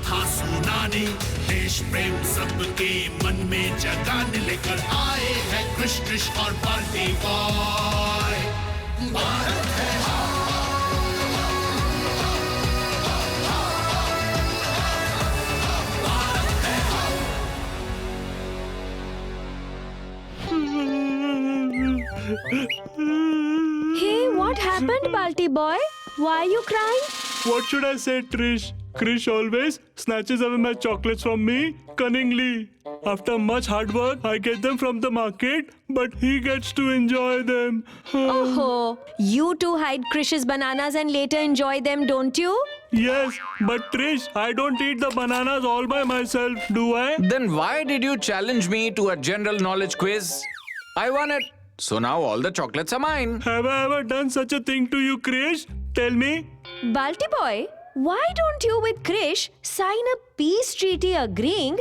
कथा सुनाने, देश प्रेम सबके मन में जगाने लेकर आए हैं कृष ट्रिश और बाल्टी बॉय। भारत है Hey, what happened, Balti boy? Why are you crying? What should I say, Trish? Krish always snatches away my chocolates from me cunningly. After much hard work, I get them from the market, but he gets to enjoy them. Oh, you two hide Krish's bananas and later enjoy them, don't you? Yes, but Trish, I don't eat the bananas all by myself, do I? Then why did you challenge me to a general knowledge quiz? I won it. So now all the chocolates are mine. Have I ever done such a thing to you, Krish? Tell me. Balti boy, why don't you with Krish sign a peace treaty agreeing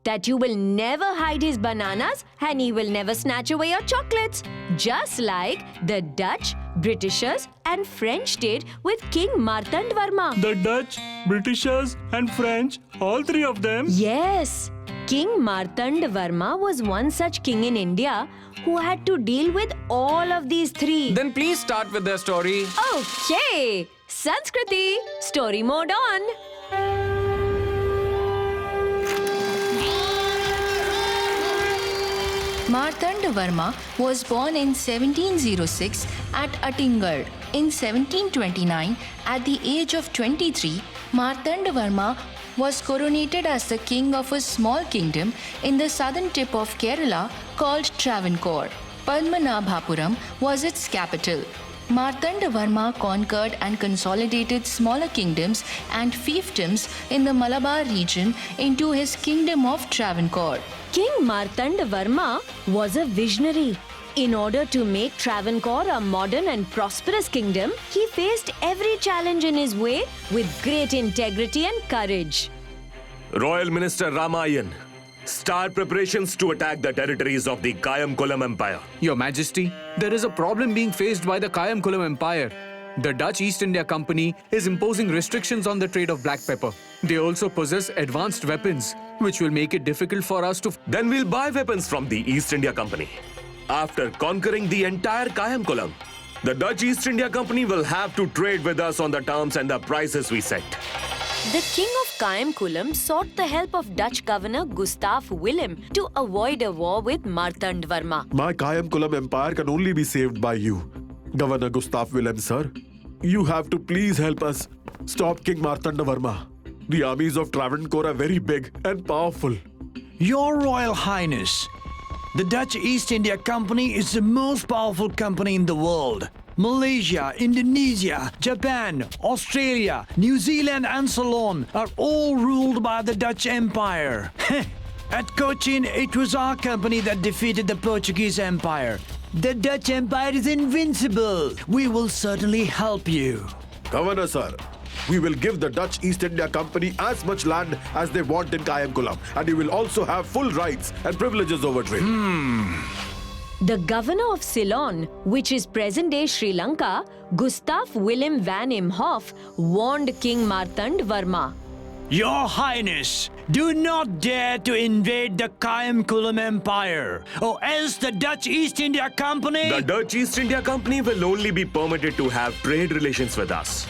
that you will never hide his bananas and he will never snatch away your chocolates, just like the Dutch, Britishers and French did with King Marthanda Varma. The Dutch, Britishers and French, all three of them? Yes, King Marthanda Varma was one such king in India who had to deal with all of these three. Then please start with the story. Okay, Sanskriti, story mode on. Marthanda Varma was born in 1706 at Attingad. In 1729, at the age of 23, Marthanda Varma was coronated as the king of a small kingdom in the southern tip of Kerala called Travancore. Padmanabhapuram was its capital. Marthanda Varma conquered and consolidated smaller kingdoms and fiefdoms in the Malabar region into his kingdom of Travancore. King Marthanda Varma was a visionary. In order to make Travancore a modern and prosperous kingdom, he faced every challenge in his way with great integrity and courage. Royal Minister Ramayan, start preparations to attack the territories of the Kayamkulam Empire. Your Majesty, there is a problem being faced by the Kayamkulam Empire. The Dutch East India Company is imposing restrictions on the trade of black pepper. They also possess advanced weapons, which will make it difficult for us to... Then we'll buy weapons from the East India Company. After conquering the entire Kayamkulam, the Dutch East India Company will have to trade with us on the terms and the prices we set. The king of Kayamkulam sought the help of Dutch governor Gustav Willem to avoid a war with Marthanda Varma. My Kayamkulam empire can only be saved by you, Governor Gustav Willem, sir. You have to please help us stop King Marthanda Varma. The armies of Travancore are very big and powerful. Your Royal Highness, the Dutch East India Company is the most powerful company in the world. Malaysia, Indonesia, Japan, Australia, New Zealand and Ceylon are all ruled by the Dutch Empire. At Cochin, it was our company that defeated the Portuguese Empire. The Dutch Empire is invincible. We will certainly help you. Governor, sir, we will give the Dutch East India Company as much land as they want in Kayamkulam, and you will also have full rights and privileges over trade. The governor of Ceylon, which is present-day Sri Lanka, Gustav Willem van Imhoff, warned King Marthanda Varma. Your Highness, do not dare to invade the Kayamkulam Empire, or else the Dutch East India Company... The Dutch East India Company will only be permitted to have trade relations with us.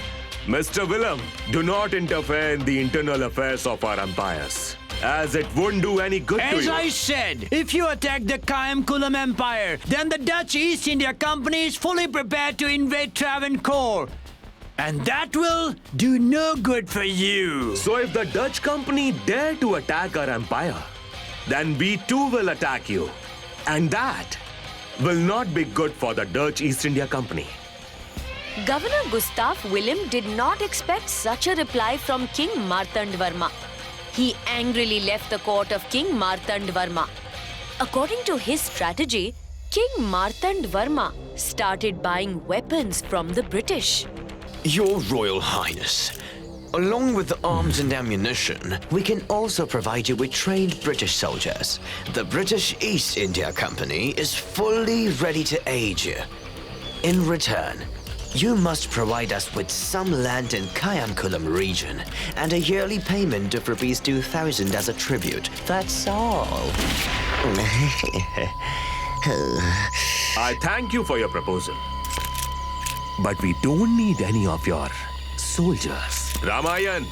Mr. Willem, do not interfere in the internal affairs of our empires, as it won't do any good to As you. I said, if you attack the Kayamkulam Empire, then the Dutch East India Company is fully prepared to invade Travancore. And that will do no good for you. So if the Dutch company dare to attack our empire, then we too will attack you. And that will not be good for the Dutch East India Company. Governor Gustav Willem did not expect such a reply from King Marthanda Varma. He angrily left the court of King Marthanda Varma. According to his strategy, King Marthanda Varma started buying weapons from the British. Your Royal Highness, along with the arms and ammunition, we can also provide you with trained British soldiers. The British East India Company is fully ready to aid you. In return, You must provide us with some land in Kayamkulam region and a yearly payment of rupees 2,000 as a tribute. That's all. I thank you for your proposal. But we don't need any of your soldiers. Ramayan,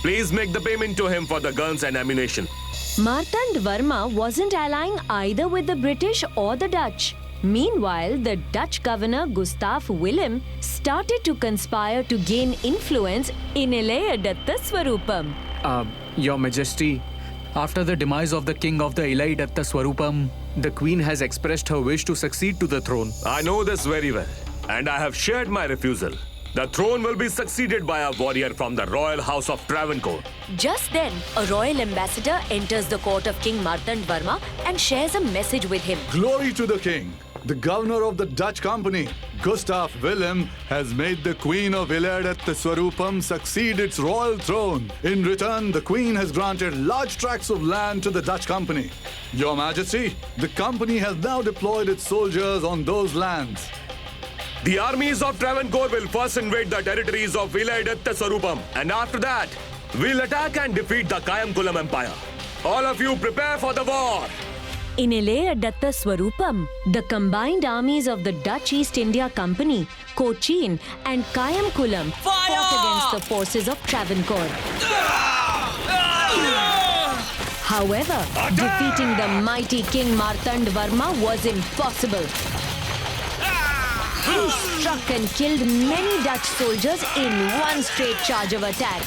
please make the payment to him for the guns and ammunition. Marthanda Varma wasn't allying either with the British or the Dutch. Meanwhile, the Dutch governor Gustav Willem started to conspire to gain influence in Ilayadatta Swarupam. Your Majesty, after the demise of the king of the Ilayadatta Swarupam, the queen has expressed her wish to succeed to the throne. I know this very well, and I have shared my refusal. The throne will be succeeded by a warrior from the royal house of Travancore. Just then, a royal ambassador enters the court of King Marthanda Varma and shares a message with him. Glory to the king! The governor of the Dutch company, Gustav Willem, has made the Queen of Ilayadatta Swarupam succeed its royal throne. In return, the Queen has granted large tracts of land to the Dutch company. Your Majesty, the company has now deployed its soldiers on those lands. The armies of Travancore will first invade the territories of Ilayadatta Swarupam, and after that, we'll attack and defeat the Kayamkulam Empire. All of you prepare for the war! In Ilayadatta Swarupam, the combined armies of the Dutch East India Company, Cochin and Kayamkulam fought against the forces of Travancore. However, defeating the mighty King Marthanda Varma was impossible. He struck and killed many Dutch soldiers in one straight charge of attack.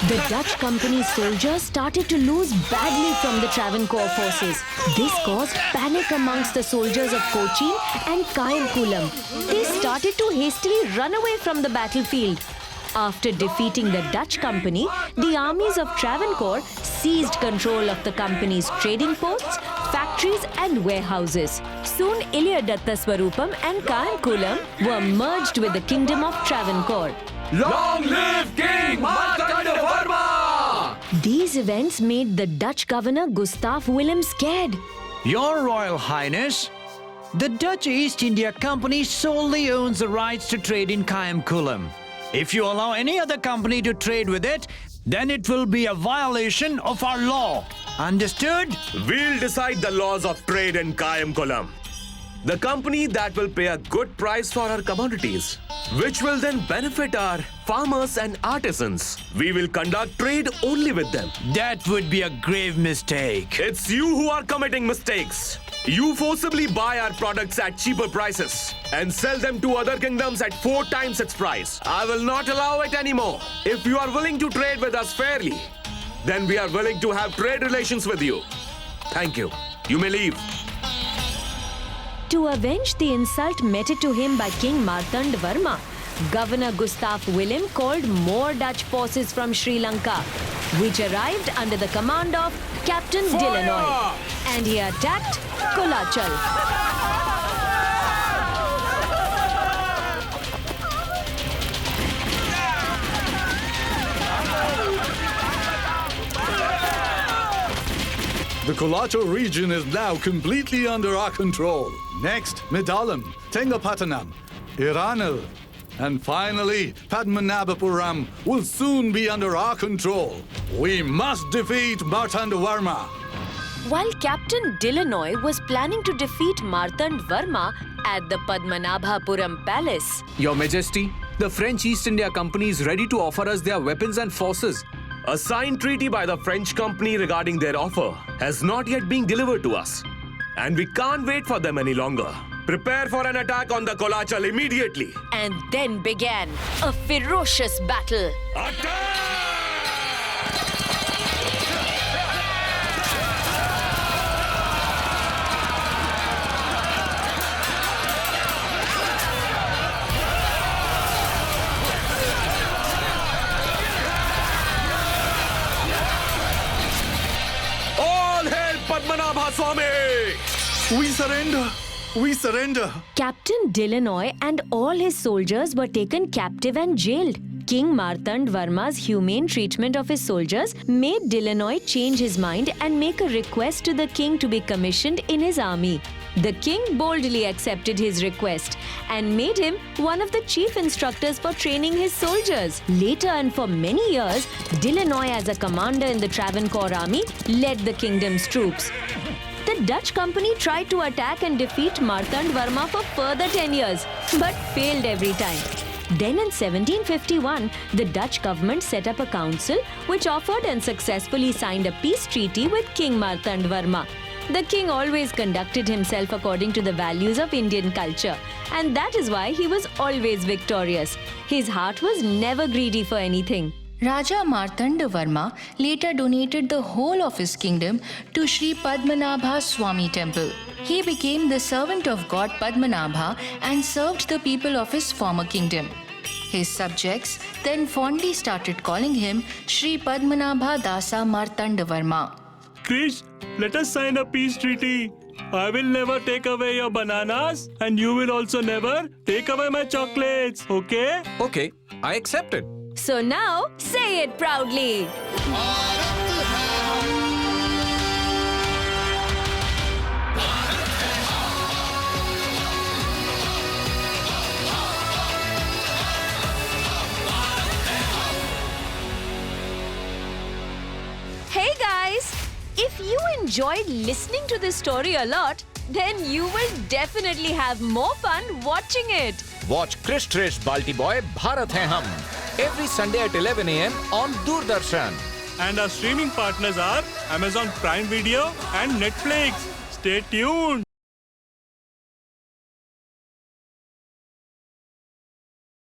The Dutch company's soldiers started to lose badly from the Travancore forces. This caused panic amongst the soldiers of Cochin and Kayamkulam. They started to hastily run away from the battlefield. After defeating the Dutch company, the armies of Travancore seized control of the company's trading posts, factories and warehouses. Soon Ilayadatta Swarupam and Kayamkulam were merged with the kingdom of Travancore. Long live King Marthanda Varma! These events made the Dutch governor Gustav Willem scared. Your Royal Highness, the Dutch East India Company solely owns the rights to trade in Kayamkulam. If you allow any other company to trade with it, then it will be a violation of our law. Understood? We'll decide the laws of trade in Kayamkulam. The company that will pay a good price for our commodities, which will then benefit our farmers and artisans. We will conduct trade only with them. That would be a grave mistake. It's you who are committing mistakes. You forcibly buy our products at cheaper prices and sell them to other kingdoms at 4 times its price. I will not allow it anymore. If you are willing to trade with us fairly, then we are willing to have trade relations with you. Thank you. You may leave. To avenge the insult meted to him by King Marthanda Varma, Governor Gustav Willem called more Dutch forces from Sri Lanka, which arrived under the command of Captain Delanoy, and he attacked Kolachal. The Kolachal region is now completely under our control. Next, Medalam, Tengapattanam, Iranal, and finally, Padmanabhapuram will soon be under our control. We must defeat Marthanda Varma. While Captain Delanoy was planning to defeat Marthanda Varma at the Padmanabhapuram Palace, Your Majesty, the French East India Company is ready to offer us their weapons and forces. A signed treaty by the French company regarding their offer has not yet been delivered to us. And we can't wait for them any longer. Prepare for an attack on the Kolachal immediately. and then began a ferocious battle. All hail Padmanabha Swami! We surrender! We surrender! Captain Delanoy and all his soldiers were taken captive and jailed. King Marthanda Varma's humane treatment of his soldiers made Delanoy change his mind and make a request to the king to be commissioned in his army. The king boldly accepted his request and made him one of the chief instructors for training his soldiers. Later and for many years, Delanoy as a commander in the Travancore army led the kingdom's troops. The Dutch company tried to attack and defeat Marthanda Varma for further 10 years, but failed every time. Then in 1751, the Dutch government set up a council which offered and successfully signed a peace treaty with King Marthanda Varma. The king always conducted himself according to the values of Indian culture, and that is why he was always victorious. His heart was never greedy for anything. Raja Marthanda Varma later donated the whole of his kingdom to Sri Padmanabha Swami temple. He became the servant of God Padmanabha and served the people of his former kingdom. His subjects then fondly started calling him Sri Padmanabha Dasa Marthanda Varma. Krish, let us sign a peace treaty. I will never take away your bananas and you will also never take away my chocolates, okay? Okay, I accept it. So now, say it proudly. Hey guys, if you enjoyed listening to this story a lot, then you will definitely have more fun watching it. Watch Krish Trish Baltiboy, Bharat Hain every Sunday at 11 a.m. on Doordarshan. And our streaming partners are Amazon Prime Video and Netflix. Stay tuned.